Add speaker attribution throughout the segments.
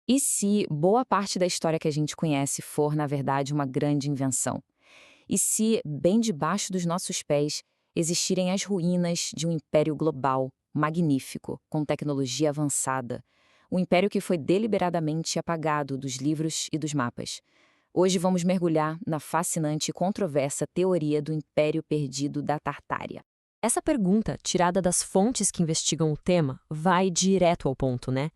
Speaker 1: E se boa parte da história que a gente conhece for, na verdade, uma grande invenção? E se, bem debaixo dos nossos pés, existirem as ruínas de um império global, magnífico, com tecnologia avançada? Um império que foi deliberadamente apagado dos livros e dos mapas. Hoje vamos mergulhar na fascinante e controversa teoria do Império Perdido da Tartária.
Speaker 2: Essa pergunta, tirada das fontes que investigam o tema, vai direto ao ponto, né?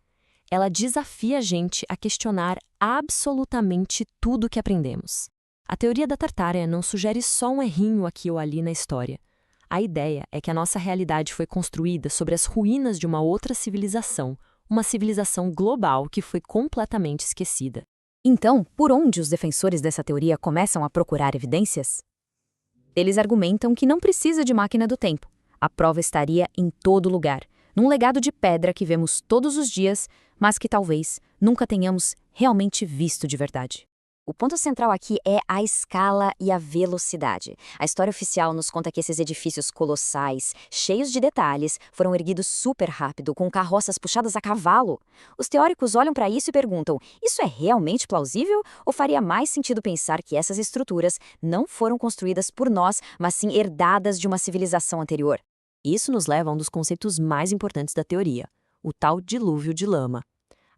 Speaker 2: Ela desafia a gente a questionar absolutamente tudo o que aprendemos. A teoria da Tartária não sugere só um errinho aqui ou ali na história. A ideia é que a nossa realidade foi construída sobre as ruínas de uma outra civilização, uma civilização global que foi completamente esquecida.
Speaker 3: Então, por onde os defensores dessa teoria começam a procurar evidências? Eles argumentam que não precisa de máquina do tempo. A prova estaria em todo lugar, num legado de pedra que vemos todos os dias, mas que talvez nunca tenhamos realmente visto de verdade.
Speaker 4: O ponto central aqui é a escala e a velocidade. A história oficial nos conta que esses edifícios colossais, cheios de detalhes, foram erguidos super rápido, com carroças puxadas a cavalo. Os teóricos olham para isso e perguntam: isso é realmente plausível? Ou faria mais sentido pensar que essas estruturas não foram construídas por nós, mas sim herdadas de uma civilização anterior?
Speaker 2: Isso nos leva a um dos conceitos mais importantes da teoria, o tal dilúvio de lama.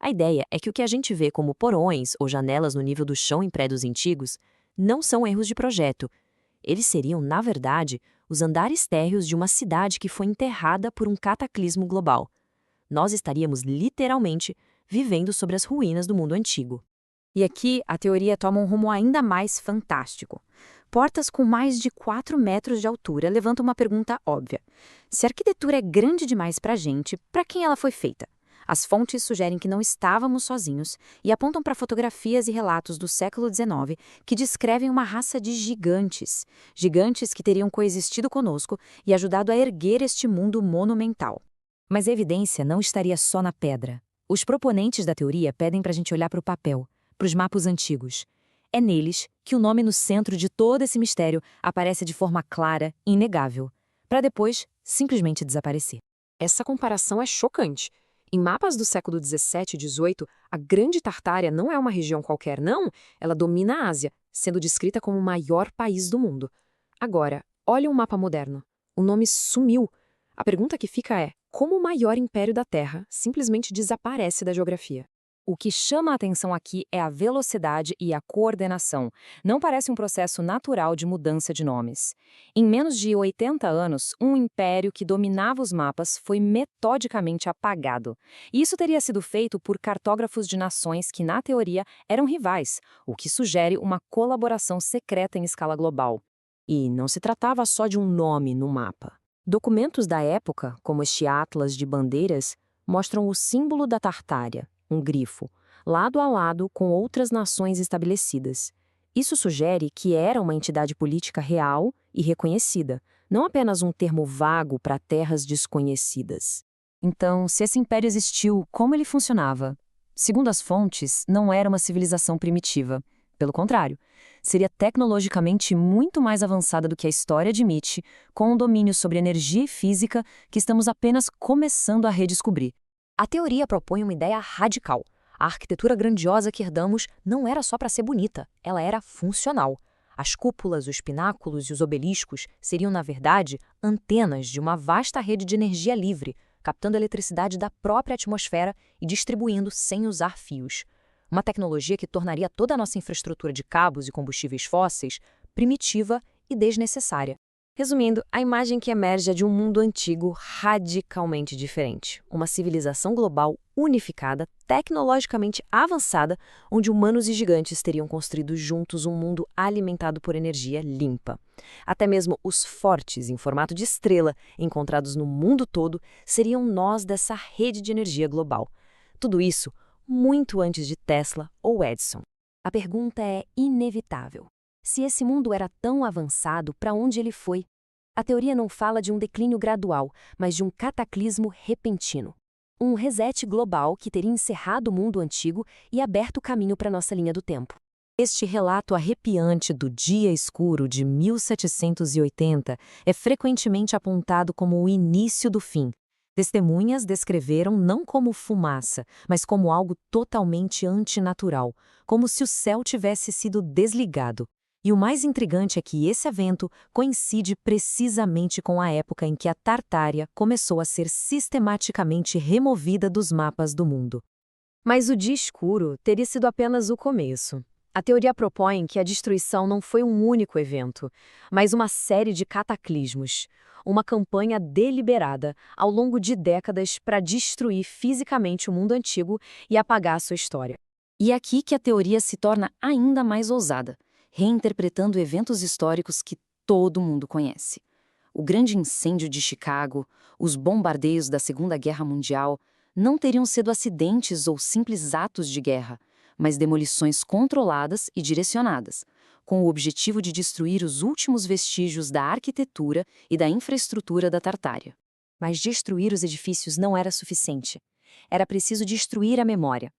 Speaker 2: A ideia é que o que a gente vê como porões ou janelas no nível do chão em prédios antigos não são erros de projeto. Eles seriam, na verdade, os andares térreos de uma cidade que foi enterrada por um cataclismo global. Nós estaríamos literalmente vivendo sobre as ruínas do mundo antigo.
Speaker 3: E aqui a teoria toma um rumo ainda mais fantástico. Portas com mais de 4 metros de altura levantam uma pergunta óbvia. Se a arquitetura é grande demais para a gente, para quem ela foi feita? As fontes sugerem que não estávamos sozinhos e apontam para fotografias e relatos do século XIX que descrevem uma raça de gigantes. Gigantes que teriam coexistido conosco e ajudado a erguer este mundo monumental. Mas a evidência não estaria só na pedra. Os proponentes da teoria pedem para a gente olhar para o papel, para os mapas antigos. É neles que o nome no centro de todo esse mistério aparece de forma clara e inegável, para depois simplesmente desaparecer.
Speaker 5: Essa comparação é chocante. Em mapas do século XVII e XVIII, a Grande Tartária não é uma região qualquer, não. Ela domina a Ásia, sendo descrita como o maior país do mundo. Agora, olha um mapa moderno. O nome sumiu. A pergunta que fica é: como o maior império da Terra simplesmente desaparece da geografia?
Speaker 1: O que chama a atenção aqui é a velocidade e a coordenação. Não parece um processo natural de mudança de nomes. Em menos de 80 anos, um império que dominava os mapas foi metodicamente apagado. E isso teria sido feito por cartógrafos de nações que, na teoria, eram rivais, o que sugere uma colaboração secreta em escala global.
Speaker 2: E não se tratava só de um nome no mapa. Documentos da época, como este Atlas de Bandeiras, mostram o símbolo da Tartária, um grifo, lado a lado com outras nações estabelecidas. Isso sugere que era uma entidade política real e reconhecida, não apenas um termo vago para terras desconhecidas.
Speaker 1: Então, se esse império existiu, como ele funcionava? Segundo as fontes, não era uma civilização primitiva. Pelo contrário, seria tecnologicamente muito mais avançada do que a história admite, com um domínio sobre energia e física que estamos apenas começando a redescobrir.
Speaker 3: A teoria propõe uma ideia radical. A arquitetura grandiosa que herdamos não era só para ser bonita, ela era funcional. As cúpulas, os pináculos e os obeliscos seriam, na verdade, antenas de uma vasta rede de energia livre, captando a eletricidade da própria atmosfera e distribuindo sem usar fios. Uma tecnologia que tornaria toda a nossa infraestrutura de cabos e combustíveis fósseis primitiva e desnecessária.
Speaker 2: Resumindo, a imagem que emerge é de um mundo antigo radicalmente diferente. Uma civilização global unificada, tecnologicamente avançada, onde humanos e gigantes teriam construído juntos um mundo alimentado por energia limpa. Até mesmo os fortes, em formato de estrela, encontrados no mundo todo, seriam nós dessa rede de energia global. Tudo isso muito antes de Tesla ou Edison.
Speaker 3: A pergunta é inevitável. Se esse mundo era tão avançado, para onde ele foi? A teoria não fala de um declínio gradual, mas de um cataclismo repentino. Um reset global que teria encerrado o mundo antigo e aberto o caminho para nossa linha do tempo.
Speaker 1: Este relato arrepiante do Dia Escuro de 1780 é frequentemente apontado como o início do fim.
Speaker 2: Testemunhas descreveram não como fumaça, mas como algo totalmente antinatural, como se o céu tivesse sido desligado. E o mais intrigante é que esse evento coincide precisamente com a época em que a Tartária começou a ser sistematicamente removida dos mapas do mundo.
Speaker 5: Mas o dia escuro teria sido apenas o começo. A teoria propõe que a destruição não foi um único evento, mas uma série de cataclismos, uma campanha deliberada ao longo de décadas para destruir fisicamente o mundo antigo e apagar sua história.
Speaker 1: E é aqui que a teoria se torna ainda mais ousada, reinterpretando eventos históricos que todo mundo conhece. O grande incêndio de Chicago, os bombardeios da Segunda Guerra Mundial, não teriam sido acidentes ou simples atos de guerra, mas demolições controladas e direcionadas, com o objetivo de destruir os últimos vestígios da arquitetura e da infraestrutura da Tartária.
Speaker 4: Mas destruir os edifícios não era suficiente. Era preciso destruir a memória.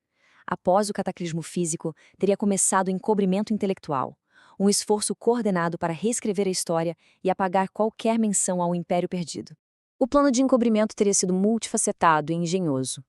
Speaker 4: Após o cataclismo físico, teria começado o encobrimento intelectual, um esforço coordenado para reescrever a história e apagar qualquer menção ao Império Perdido. O plano de encobrimento teria sido multifacetado e engenhoso.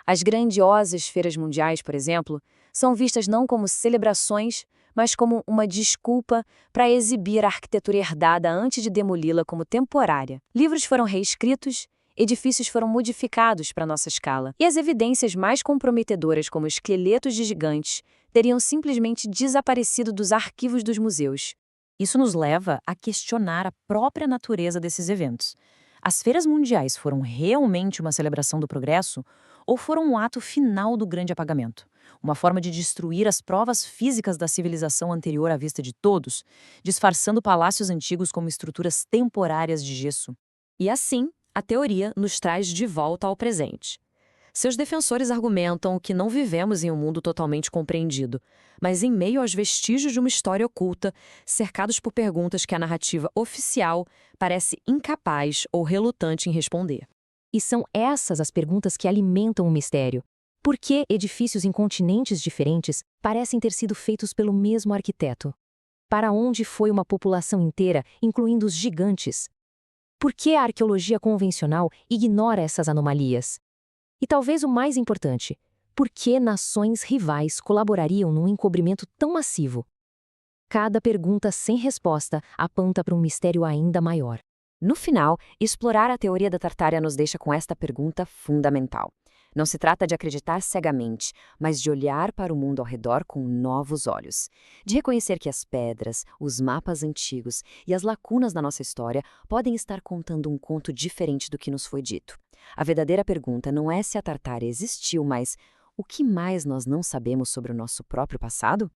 Speaker 4: As grandiosas feiras mundiais, por exemplo, são vistas não como celebrações, mas como uma desculpa para exibir a arquitetura herdada antes de demoli-la como temporária. Livros foram reescritos, edifícios foram modificados para nossa escala, e as evidências mais comprometedoras, como esqueletos de gigantes, teriam simplesmente desaparecido dos arquivos dos museus.
Speaker 3: Isso nos leva a questionar a própria natureza desses eventos. As feiras mundiais foram realmente uma celebração do progresso ou foram um ato final do grande apagamento? Uma forma de destruir as provas físicas da civilização anterior à vista de todos, disfarçando palácios antigos como estruturas temporárias de gesso.
Speaker 2: E assim, a teoria nos traz de volta ao presente. Seus defensores argumentam que não vivemos em um mundo totalmente compreendido, mas em meio aos vestígios de uma história oculta, cercados por perguntas que a narrativa oficial parece incapaz ou relutante em responder.
Speaker 4: E são essas as perguntas que alimentam o mistério. Por que edifícios em continentes diferentes parecem ter sido feitos pelo mesmo arquiteto? Para onde foi uma população inteira, incluindo os gigantes? Por que a arqueologia convencional ignora essas anomalias? E talvez o mais importante, por que nações rivais colaborariam num encobrimento tão massivo? Cada pergunta sem resposta aponta para um mistério ainda maior. No final, explorar a teoria da Tartária nos deixa com esta pergunta fundamental. Não se trata de acreditar cegamente, mas de olhar para o mundo ao redor com novos olhos. De reconhecer que as pedras, os mapas antigos e as lacunas da nossa história podem estar contando um conto diferente do que nos foi dito. A verdadeira pergunta não é se a Tartária existiu, mas o que mais nós não sabemos sobre o nosso próprio passado?